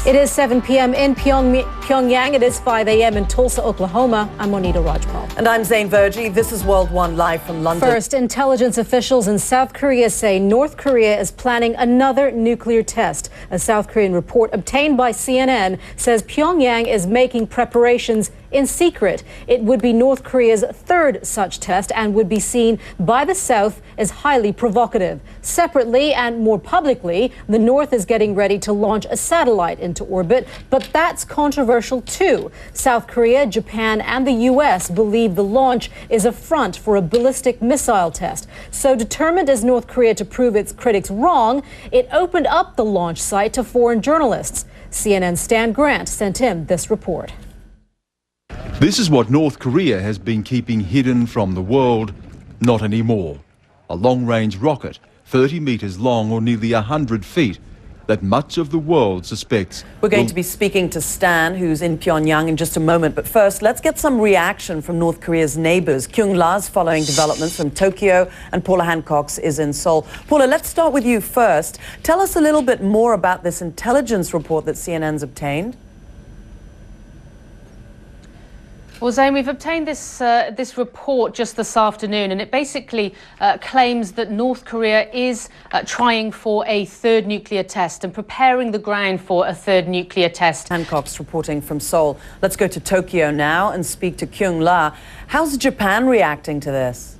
It is 7 p.m. in Pyongyang. It is 5 a.m. in Tulsa, Oklahoma. I'm Monita Rajpal. And I'm Zain Verjee. This is World One live from London. First, intelligence officials in South Korea say North Korea is planning another nuclear test. A South Korean report obtained by CNN says Pyongyang is making preparations in secret. It would be North Korea's third such test and would be seen by the South as highly provocative. Separately and more publicly, the North is getting ready to launch a satellite into orbit, but that's controversial too. South Korea, Japan and the U.S. believe the launch is a front for a ballistic missile test. So determined is North Korea to prove its critics wrong, it opened up the launch site to foreign journalists. CNN's Stan Grant sent him this report. This is what North Korea has been keeping hidden from the world. Not anymore. A long-range rocket, 30 metres long or nearly 100 feet, that much of the world suspects. We're going to be speaking to Stan, who's in Pyongyang, in just a moment. But first, let's get some reaction from North Korea's neighbours. Kyung La's following developments from Tokyo, and Paula Hancock's is in Seoul. Paula, let's start with you first. Tell us a little bit more about this intelligence report that CNN's obtained. Well, Zain, we've obtained this report just this afternoon, and it basically claims that North Korea is trying for a third nuclear test and preparing the ground for a third nuclear test. Hancock's reporting from Seoul. Let's go to Tokyo now and speak to Kyung La. How's Japan reacting to this?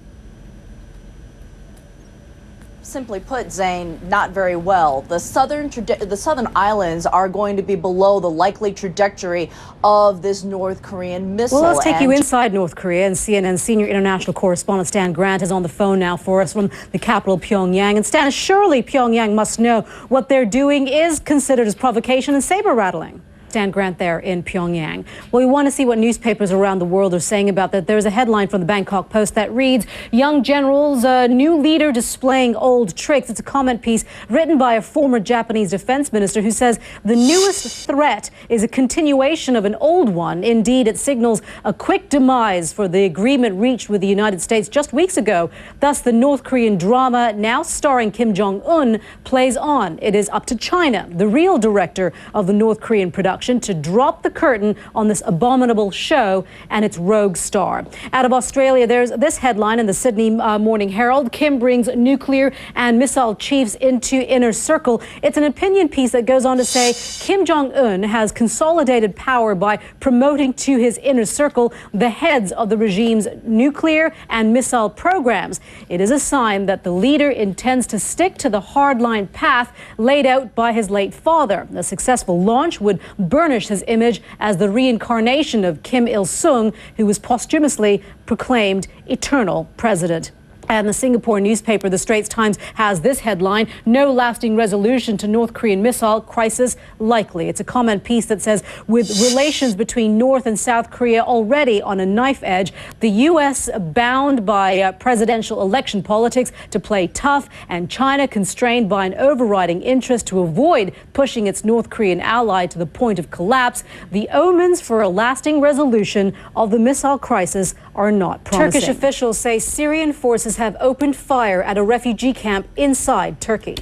Simply put, Zain, not very well. The southern islands are going to be below the likely trajectory of this North Korean missile. Well, let's take you inside North Korea, and CNN's senior international correspondent Stan Grant is on the phone now for us from the capital, Pyongyang. And Stan, surely Pyongyang must know what they're doing is considered as provocation and saber-rattling. Stan Grant there in Pyongyang. Well, we want to see what newspapers around the world are saying about that. There's a headline from the Bangkok Post that reads, "Young generals, new leader displaying old tricks." It's a comment piece written by a former Japanese defense minister who says the newest threat is a continuation of an old one. Indeed, it signals a quick demise for the agreement reached with the United States just weeks ago. Thus, the North Korean drama, now starring Kim Jong-un, plays on. It is up to China, the real director of the North Korean production, to drop the curtain on this abominable show and its rogue star. Out of Australia, there's this headline in the Sydney Morning Herald: Kim brings nuclear and missile chiefs into inner circle. It's an opinion piece that goes on to say Kim Jong-un has consolidated power by promoting to his inner circle the heads of the regime's nuclear and missile programs. It is a sign that the leader intends to stick to the hardline path laid out by his late father. A successful launch would burnish his image as the reincarnation of Kim Il-sung, who was posthumously proclaimed eternal president. And the Singapore newspaper, the Straits Times, has this headline: "No lasting resolution to North Korean missile crisis likely." It's a comment piece that says, with relations between North and South Korea already on a knife edge, the U.S. bound by presidential election politics to play tough, and China constrained by an overriding interest to avoid pushing its North Korean ally to the point of collapse, the omens for a lasting resolution of the missile crisis are not promising. Turkish officials say Syrian forces have opened fire at a refugee camp inside Turkey.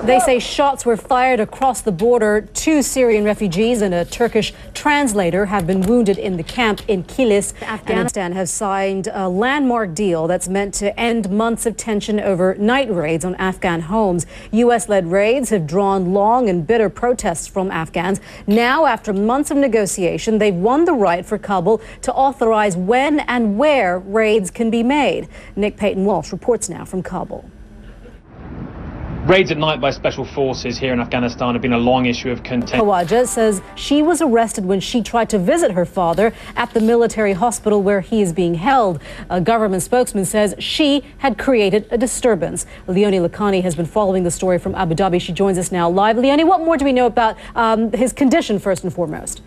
They say shots were fired across the border. 2 Syrian refugees and a Turkish translator have been wounded in the camp in Kilis. Afghanistan has signed a landmark deal that's meant to end months of tension over night raids on Afghan homes. U.S.-led raids have drawn long and bitter protests from Afghans. Now, after months of negotiation, they've won the right for Kabul to authorize when and where raids can be made. Nick Payton-Walsh reports now from Kabul. Raids at night by special forces here in Afghanistan have been a long issue of contention. Khawaja says she was arrested when she tried to visit her father at the military hospital where he is being held. A government spokesman says she had created a disturbance. Leonie Lakhani has been following the story from Abu Dhabi. She joins us now live. Leonie, what more do we know about his condition, first and foremost?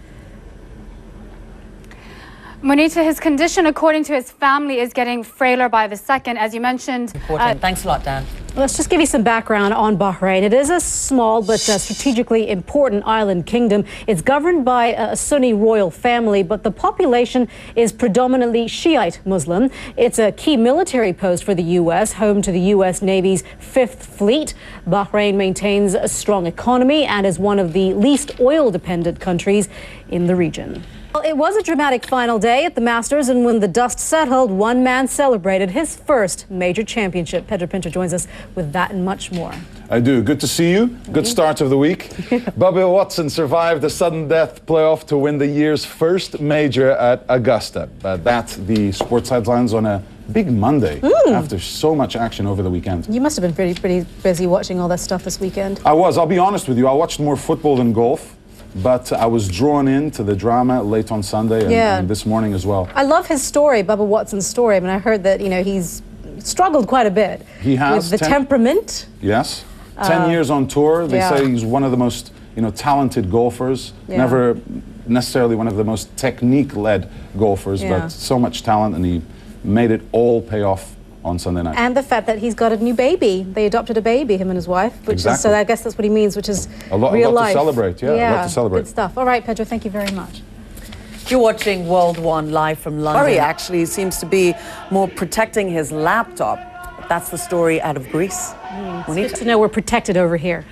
Monita, his condition, according to his family, is getting frailer by the second, as you mentioned. Important. Thanks a lot, Dan. Let's just give you some background on Bahrain. It is a small but strategically important island kingdom. It's governed by a Sunni royal family, but the population is predominantly Shiite Muslim. It's a key military post for the U.S., home to the U.S. Navy's 5th Fleet. Bahrain maintains a strong economy and is one of the least oil-dependent countries in the region. Well, it was a dramatic final day at the Masters, and when the dust settled, one man celebrated his first major championship. Pedro Pinto joins us with that and much more. I do. Good to see you. Good start of the week. Bubba Watson survived the sudden death playoff to win the year's first major at Augusta. That's the sports headlines on a big Monday after so much action over the weekend. You must have been pretty busy watching all that stuff this weekend. I was. I'll be honest with you. I watched more football than golf. But I was drawn into the drama late on Sunday and this morning as well. I love his story, Bubba Watson's story. I mean, I heard that, he's struggled quite a bit. He has. With the temperament. Yes. 10 years on tour. They say he's one of the most, talented golfers. Never necessarily one of the most technique-led golfers, but so much talent, and he made it all pay off on Sunday night. And the fact that he's got a new baby. They adopted a baby, him and his wife, which is, so I guess that's what he means, which is real life. A lot to celebrate, a lot to celebrate. Good stuff. All right, Pedro, thank you very much. You're watching World One live from London. Murray actually seems to be more protecting his laptop. But that's the story out of Greece. It's good to know we're protected over here.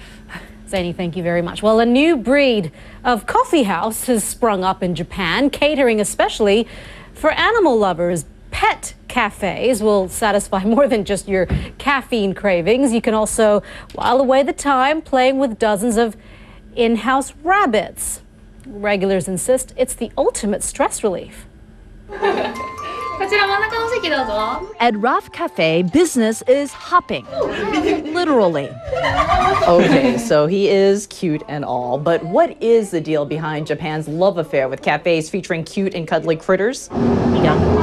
Zaini, thank you very much. Well, a new breed of coffee house has sprung up in Japan, catering especially for animal lovers. Pet cafes will satisfy more than just your caffeine cravings. You can also while away the time playing with dozens of in-house rabbits. Regulars insist it's the ultimate stress relief. At Raf Cafe, business is hopping. Literally. Okay, so he is cute and all, but what is the deal behind Japan's love affair with cafes featuring cute and cuddly critters?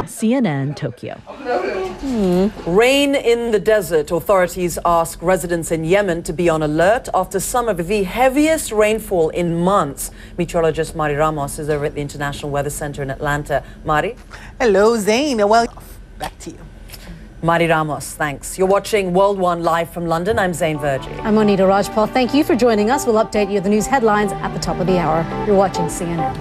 CNN Tokyo. Rain in the desert. Authorities ask residents in Yemen to be on alert after some of the heaviest rainfall in months. Meteorologist Mari Ramos is over at the International Weather Center in Atlanta. Mari? Hello, Zain. Well, back to you. Mari Ramos, thanks. You're watching World One live from London. I'm Zain Verjee. I'm Monita Rajpal. Thank you for joining us. We'll update you with the news headlines at the top of the hour. You're watching CNN.